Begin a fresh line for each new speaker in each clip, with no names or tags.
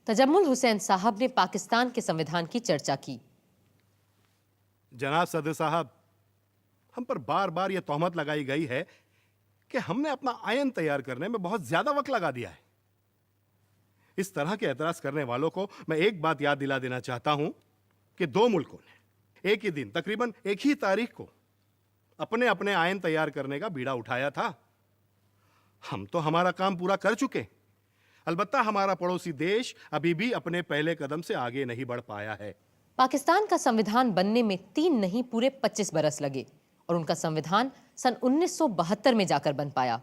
तजम्मुल हुसैन साहब ने पाकिस्तान के संविधान की चर्चा की।
जनाब सदर साहब, हम पर बार बार यह तोहमत लगाई गई है कि हमने अपना आयन तैयार करने में बहुत ज्यादा वक्त लगा दिया है। इस तरह के एतराज करने वालों को मैं एक बात याद दिला देना चाहता हूं कि दो मुल्कों ने एक ही दिन, तकरीबन एक ही तारीख को अपने अपने आयन तैयार करने का बीड़ा उठाया था। हम तो हमारा काम पूरा कर चुके, अलबत्ता हमारा पड़ोसी देश अभी भी अपने पहले कदम से आगे नहीं बढ़ पाया है।
पाकिस्तान का संविधान बनने में 3 नहीं पूरे 25 बरस लगे और उनका संविधान सन 1972 में जाकर बन पाया।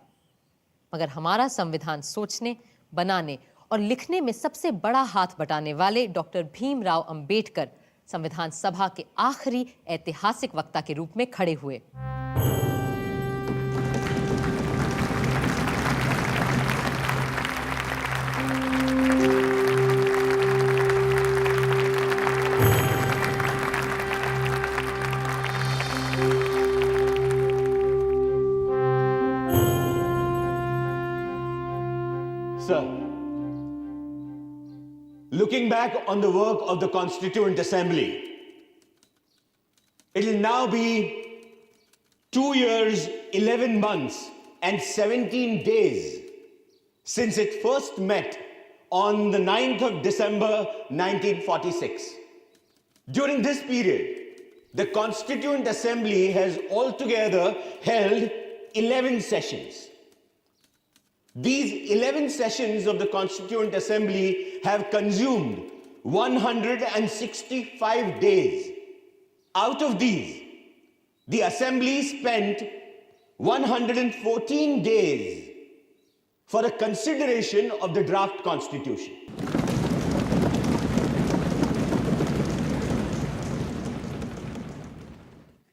मगर हमारा संविधान सोचने, बनाने और लिखने में सबसे बड़ा हाथ बटाने वाले डॉक्टर भीमराव अंबेडकर संविधान सभा के आखिरी ऐतिहासिक वक्ता के रूप में खड़े हुए।
Sir, looking back on the work of the Constituent Assembly, it will now be 2 years, 11 months, and 17 days since it first met on the 9th of December 1946. During this period, the Constituent Assembly has altogether held 11 sessions. These 11 sessions of the Constituent Assembly have consumed 165 days. Out of these, the Assembly spent 114 days for the consideration of the draft Constitution.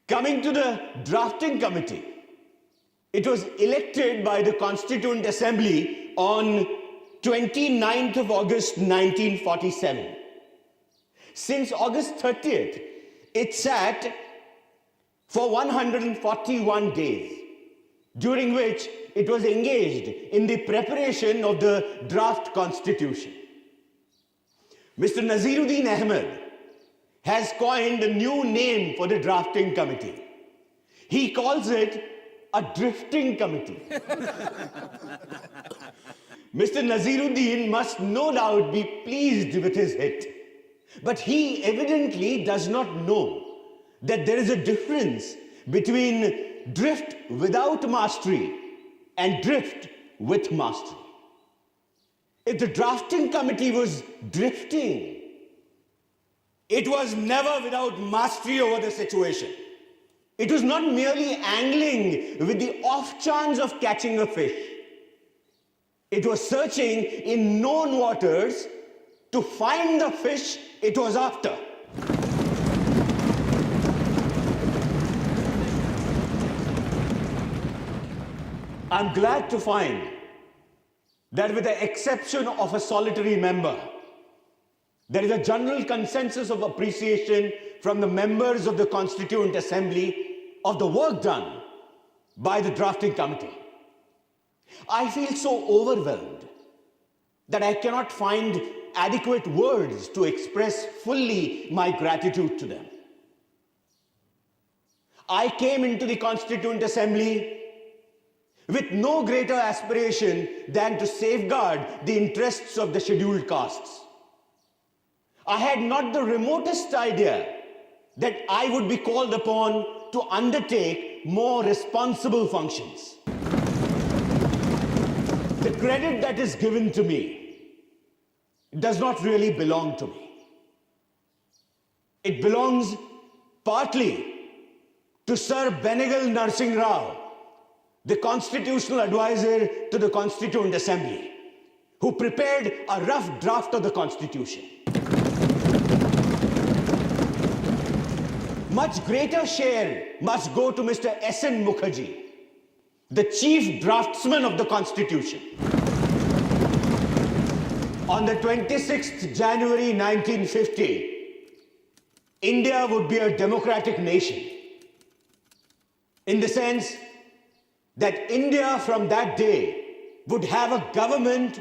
Coming to the drafting committee, it was elected by the Constituent Assembly on 29th of August 1947. Since August 30th, it sat for 141 days, during which it was engaged in the preparation of the draft constitution. Mr. Naziruddin Ahmed has coined a new name for the drafting committee. He calls it a drifting committee. Mr. Naziruddin must no doubt be pleased with his hit, but he evidently does not know that there is a difference between drift without mastery and drift with mastery. If the drafting committee was drifting, it was never without mastery over the situation. It was not merely angling with the off chance of catching a fish. It was searching in known waters to find the fish it was after. I'm glad to find that with the exception of a solitary member, there is a general consensus of appreciation from the members of the Constituent Assembly of the work done by the drafting committee. I feel so overwhelmed that I cannot find adequate words to express fully my gratitude to them. I came into the Constituent Assembly with no greater aspiration than to safeguard the interests of the scheduled castes. I had not the remotest idea that I would be called upon to undertake more responsible functions. The credit that is given to me does not really belong to me. It belongs partly to Sir Benegal Narsingh Rao, the constitutional advisor to the Constituent Assembly, who prepared a rough draft of the Constitution. Much greater share must go to Mr. S.N. Mukherjee, the chief draftsman of the Constitution. On the 26th January 1950, India would be a democratic nation, in the sense that India from that day would have a government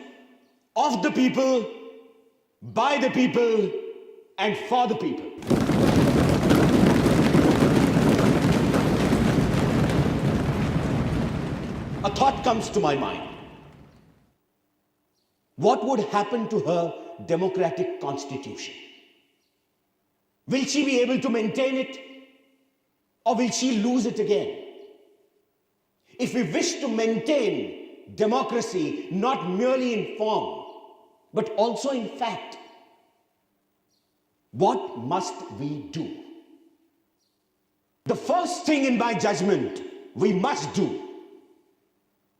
of the people, by the people, and for the people. A thought comes to my mind. What would happen to her democratic constitution? Will she be able to maintain it, or will she lose it again? If we wish to maintain democracy not merely in form, but also in fact, what must we do? The first thing in my judgment we must do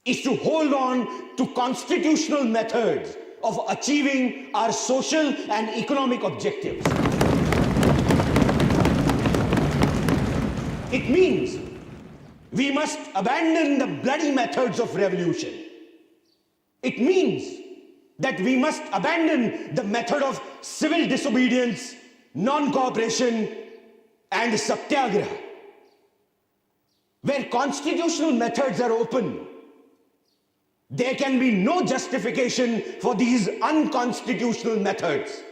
is to hold on to constitutional methods of achieving our social and economic objectives. It means we must abandon the bloody methods of revolution. It means that we must abandon the method of civil disobedience, non-cooperation, and satyagraha. Where constitutional methods are open, there can be no justification for these unconstitutional methods.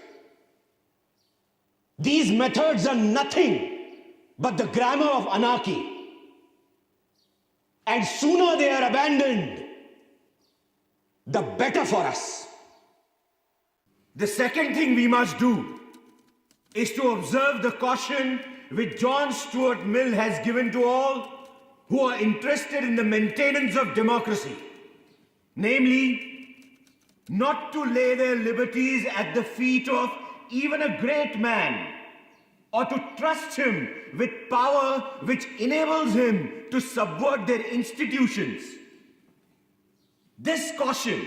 These methods are nothing but the grammar of anarchy. And sooner they are abandoned, the better for us. The second thing we must do is to observe the caution which John Stuart Mill has given to all who are interested in the maintenance of democracy. Namely, not to lay their liberties at the feet of even a great man, or to trust him with power which enables him to subvert their institutions. This caution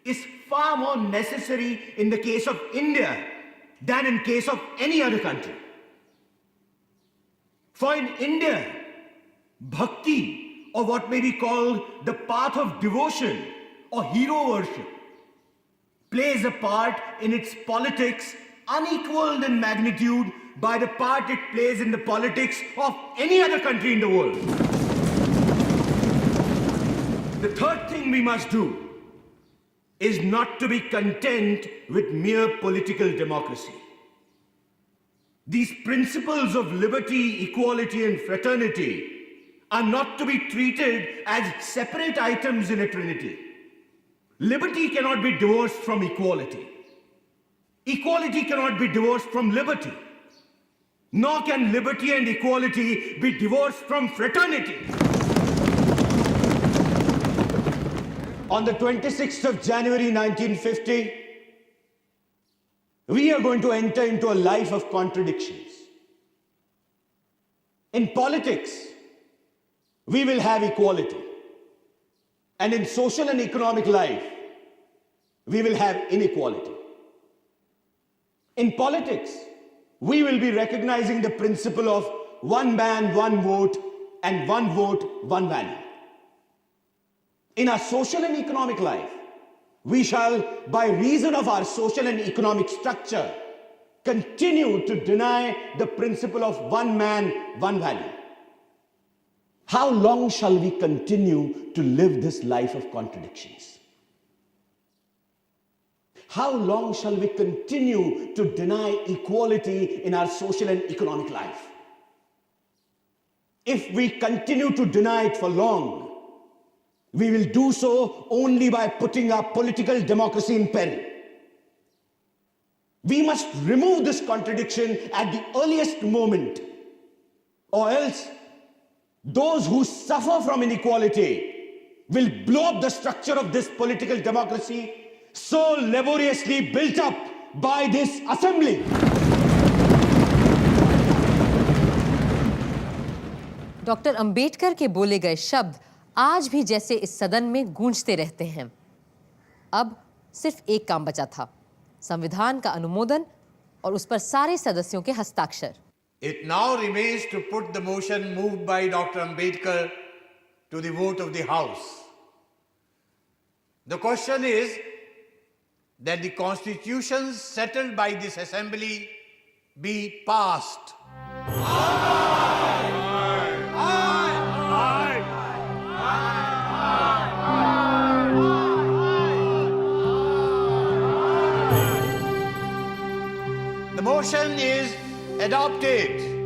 is far more necessary in the case of India than in case of any other country. For in India, bhakti, or what may be called the path of devotion or hero worship, plays a part in its politics unequaled in magnitude by the part it plays in the politics of any other country in the world. The third thing we must do is not to be content with mere political democracy. These principles of liberty, equality, and fraternity are not to be treated as separate items in a trinity. Liberty cannot be divorced from equality. Equality cannot be divorced from liberty. Nor can liberty and equality be divorced from fraternity. On the 26th of January 1950, we are going to enter into a life of contradictions. In politics, we will have equality. And in social and economic life, we will have inequality. In politics, we will be recognizing the principle of one man, one vote, and one vote, one value. In our social and economic life, we shall, by reason of our social and economic structure, continue to deny the principle of one man, one value. How long shall we continue to live this life of contradictions? How long shall we continue to deny equality in our social and economic life? If we continue to deny it for long, we will do so only by putting our political democracy in peril. We must remove this contradiction at the earliest moment, or else those who suffer from inequality will blow up the structure of this political democracy so laboriously built up by this assembly.
Doctor Ambedkar के बोले गए शब्द आज भी जैसे इस सदन में गूंजते रहते हैं। अब सिर्फ एक काम बचा था, संविधान का अनुमोदन और उस पर सारे सदस्यों के हस्ताक्षर।
It now remains to put the motion moved by Dr. Ambedkar to the vote of the House. The question is that the constitutions settled by this assembly be passed. The motion is adopted.